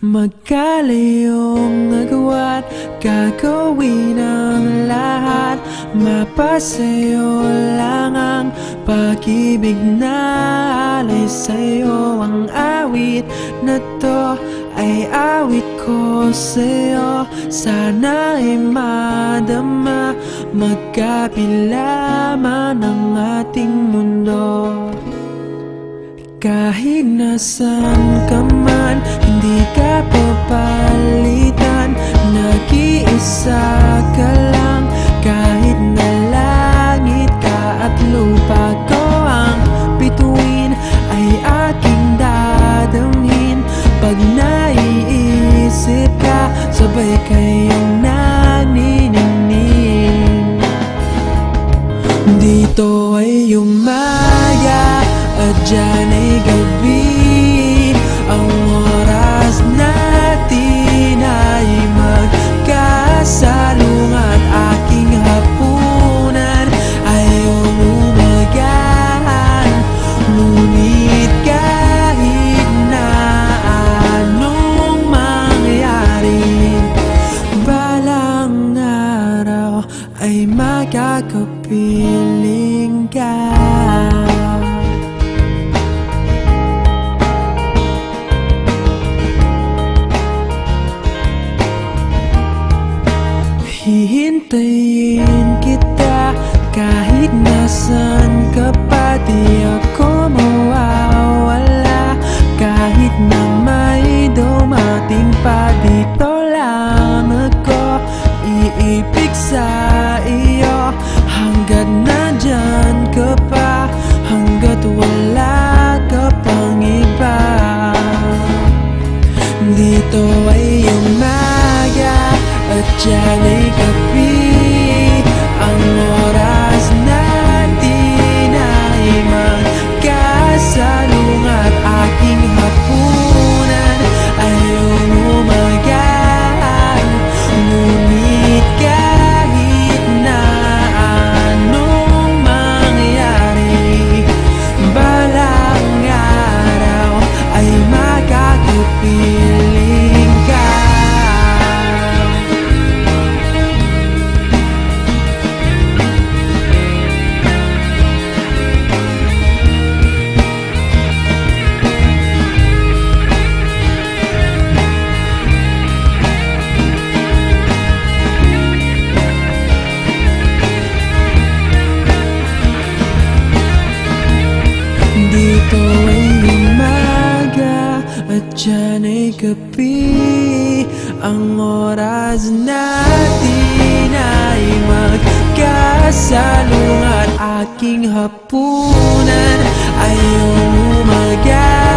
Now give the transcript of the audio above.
Magkalayong nagawa't gagawin ang lahat. Mapasayo lang ang pag-ibig na alay sa'yo. Ang awit na to ay awit ko sa'yo. Sana ay madama, magkapila man ang ating mundo. Kahit nasan ka man, hindi ka papalitan. Nag-iisa ka lang, kahit na langit ka at lupa ko ang bituin, ay aking dadamhin. Pag naiisip ka, sabay kayong naniningning. Dito ay umaga at dyan ay gabi. Ang oras natin ay magkasalungat. Aking hapunan ay umagahan. Ngunit kahit na anong mangyari, balang araw ay makakapiling ka. Hihintayin kita kahit nasan ka pa. Di ako mawawala kahit na may dumating pa. Dito lang ako iibig sa iyo hanggat nandyan ka pa, hanggat wala ka pang iba. Dito ay umaga at dyan ay gabi. Ang oras natin ay magkasalungat. Aking hapunan ay umagahan. Ngunit kahit na anong mangyari, balang araw ay makakapiling ka. Dito ay umaga at dyan ay gabi. Ang oras natin ay magkasalungat. Aking hapunan ay umaga.